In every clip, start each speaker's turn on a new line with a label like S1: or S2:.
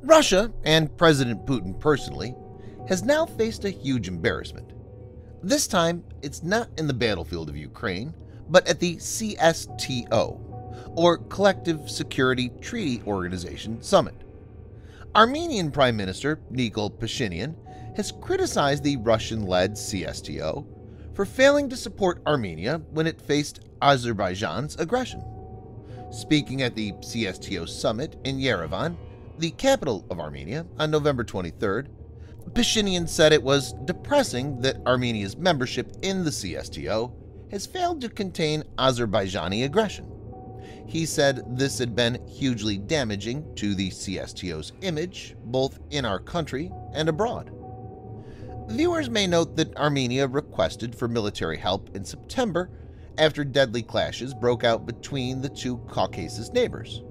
S1: Russia, and President Putin personally, has now faced a huge embarrassment. This time, it's not in the battlefield of Ukraine, but at the CSTO, or Collective Security Treaty Organization Summit. Armenian Prime Minister Nikol Pashinian has criticized the Russian-led CSTO for failing to support Armenia when it faced Azerbaijan's aggression. Speaking at the CSTO summit in Yerevan, the capital of Armenia, on November 23rd, Pashinian said it was depressing that Armenia's membership in the CSTO has failed to contain Azerbaijani aggression. He said this had been hugely damaging to the CSTO's image, both in our country and abroad. Viewers may note that Armenia requested for military help in September after deadly clashes broke out between the two Caucasus neighbors.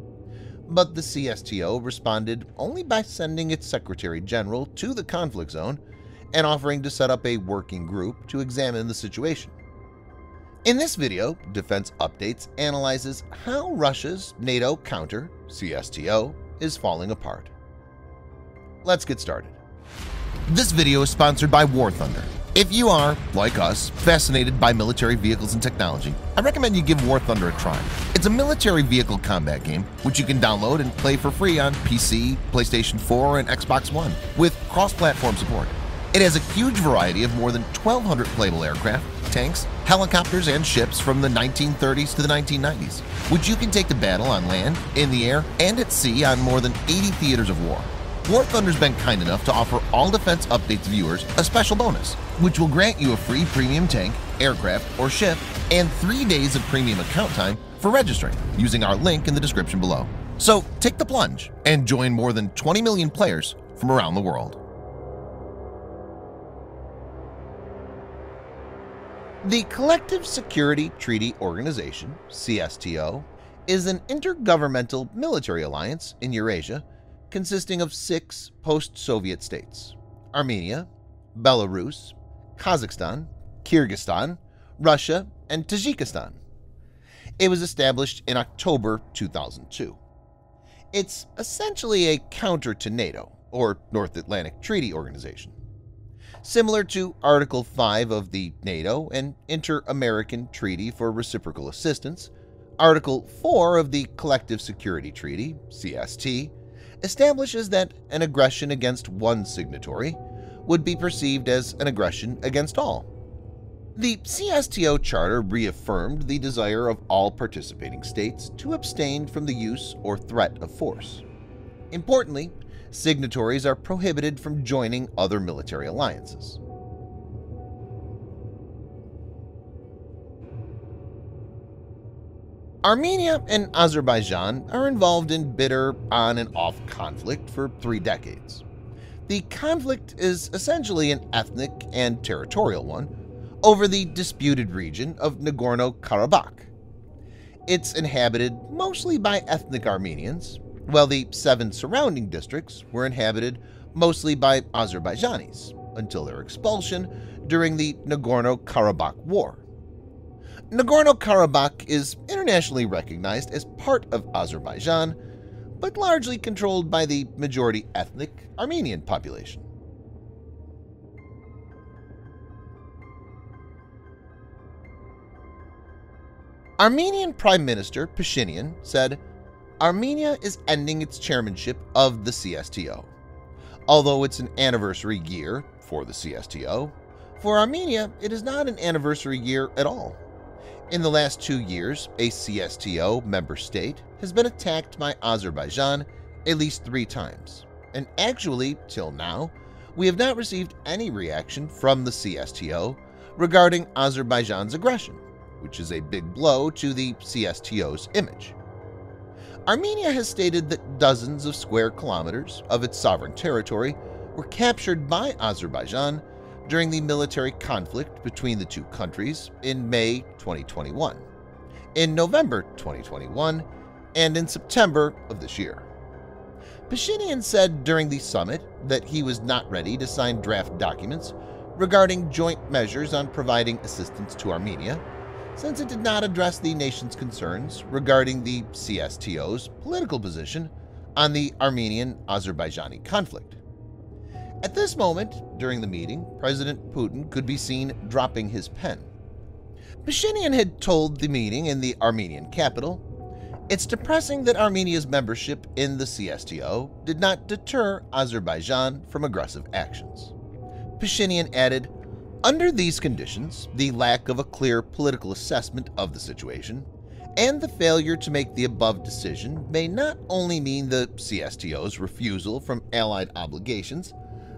S1: But the CSTO responded only by sending its Secretary General to the conflict zone and offering to set up a working group to examine the situation. In this video, Defense Updates analyzes how Russia's NATO counter, CSTO, is falling apart. Let's get started. This video is sponsored by War Thunder. If you are, like us, fascinated by military vehicles and technology, I recommend you give War Thunder a try. It's a military vehicle combat game which you can download and play for free on PC, PlayStation 4, and Xbox One with cross-platform support. It has a huge variety of more than 1,200 playable aircraft, tanks, helicopters, and ships from the 1930s to the 1990s, which you can take to battle on land, in the air, and at sea on more than 80 theaters of war. War Thunder's been kind enough to offer all Defense Updates viewers a special bonus, which will grant you a free premium tank, aircraft, or ship, and 3 days of premium account time for registering using our link in the description below. So take the plunge and join more than 20 million players from around the world. The Collective Security Treaty Organization, CSTO, is an intergovernmental military alliance in Eurasia consisting of 6 post-Soviet states: Armenia, Belarus, Kazakhstan, Kyrgyzstan, Russia, and Tajikistan. It was established in October 2002. It's essentially a counter to NATO, or North Atlantic Treaty Organization. Similar to Article 5 of the NATO and Inter-American Treaty for Reciprocal Assistance, Article 4 of the Collective Security Treaty, CST, establishes that an aggression against one signatory would be perceived as an aggression against all. The CSTO Charter reaffirmed the desire of all participating states to abstain from the use or threat of force. Importantly, signatories are prohibited from joining other military alliances. Armenia and Azerbaijan are involved in bitter on and off conflict for 3 decades. The conflict is essentially an ethnic and territorial one over the disputed region of Nagorno-Karabakh. It's inhabited mostly by ethnic Armenians, while the 7 surrounding districts were inhabited mostly by Azerbaijanis until their expulsion during the Nagorno-Karabakh War. Nagorno-Karabakh is internationally recognized as part of Azerbaijan, but largely controlled by the majority ethnic Armenian population. Armenian Prime Minister Pashinian said, "Armenia is ending its chairmanship of the CSTO. Although it's an anniversary year for the CSTO, for Armenia it is not an anniversary year at all. In the last 2 years, a CSTO member state has been attacked by Azerbaijan at least 3 times, and actually, till now, we have not received any reaction from the CSTO regarding Azerbaijan's aggression, which is a big blow to the CSTO's image." Armenia has stated that dozens of square kilometers of its sovereign territory were captured by Azerbaijan during the military conflict between the 2 countries in May 2021, in November 2021, and in September of this year. Pashinian said during the summit that he was not ready to sign draft documents regarding joint measures on providing assistance to Armenia, since it did not address the nation's concerns regarding the CSTO's political position on the Armenian-Azerbaijani conflict. At this moment, during the meeting, President Putin could be seen dropping his pen. Pashinian had told the meeting in the Armenian capital, "It's depressing that Armenia's membership in the CSTO did not deter Azerbaijan from aggressive actions." Pashinian added, "Under these conditions, the lack of a clear political assessment of the situation and the failure to make the above decision may not only mean the CSTO's refusal from allied obligations,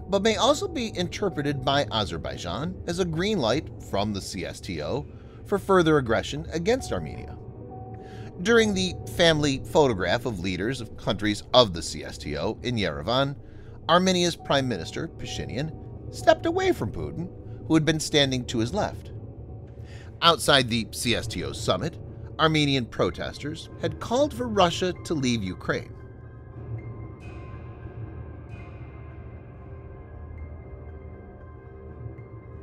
S1: but may also be interpreted by Azerbaijan as a green light from the CSTO for further aggression against Armenia." During the family photograph of leaders of countries of the CSTO in Yerevan, Armenia's Prime Minister, Pashinian, stepped away from Putin, who had been standing to his left. Outside the CSTO summit, Armenian protesters had called for Russia to leave Ukraine.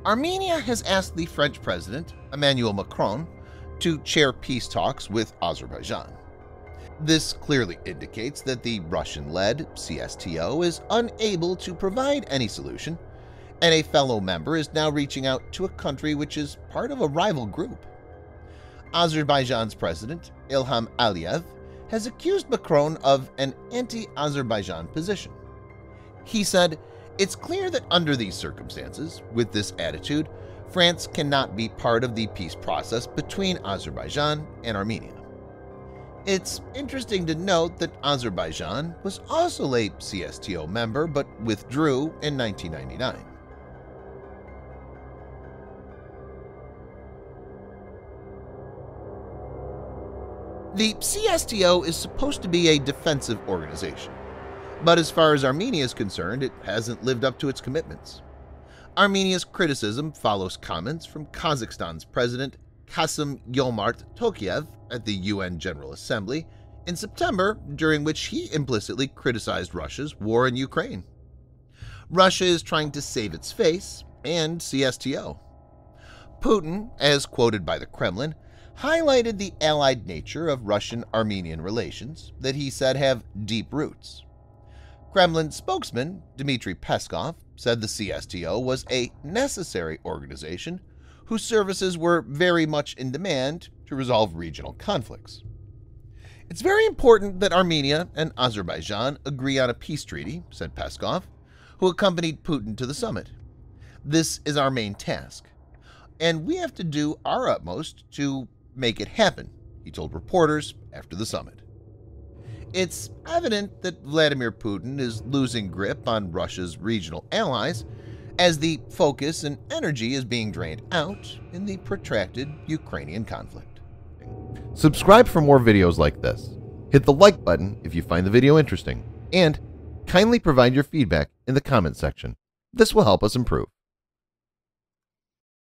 S1: Armenia has asked the French President, Emmanuel Macron, to chair peace talks with Azerbaijan. This clearly indicates that the Russian-led CSTO is unable to provide any solution, and a fellow member is now reaching out to a country which is part of a rival group. Azerbaijan's president, Ilham Aliyev, has accused Macron of an anti-Azerbaijan position. He said, "It's clear that under these circumstances, with this attitude, France cannot be part of the peace process between Azerbaijan and Armenia." It's interesting to note that Azerbaijan was also a CSTO member but withdrew in 1999. The CSTO is supposed to be a defensive organization, but as far as Armenia is concerned, it hasn't lived up to its commitments. Armenia's criticism follows comments from Kazakhstan's President Kassym-Jomart Tokayev at the UN General Assembly in September, during which he implicitly criticized Russia's war in Ukraine. Russia is trying to save its face and CSTO. Putin, as quoted by the Kremlin, highlighted the allied nature of Russian-Armenian relations that he said have deep roots. Kremlin spokesman Dmitry Peskov said the CSTO was a necessary organization whose services were very much in demand to resolve regional conflicts. "It's very important that Armenia and Azerbaijan agree on a peace treaty," said Peskov, who accompanied Putin to the summit. "This is our main task, and we have to do our utmost to make it happen," he told reporters after the summit. It's evident that Vladimir Putin is losing grip on Russia's regional allies as the focus and energy is being drained out in the protracted Ukrainian conflict. Subscribe for more videos like this. Hit the like button if you find the video interesting, and kindly provide your feedback in the comment section. This will help us improve.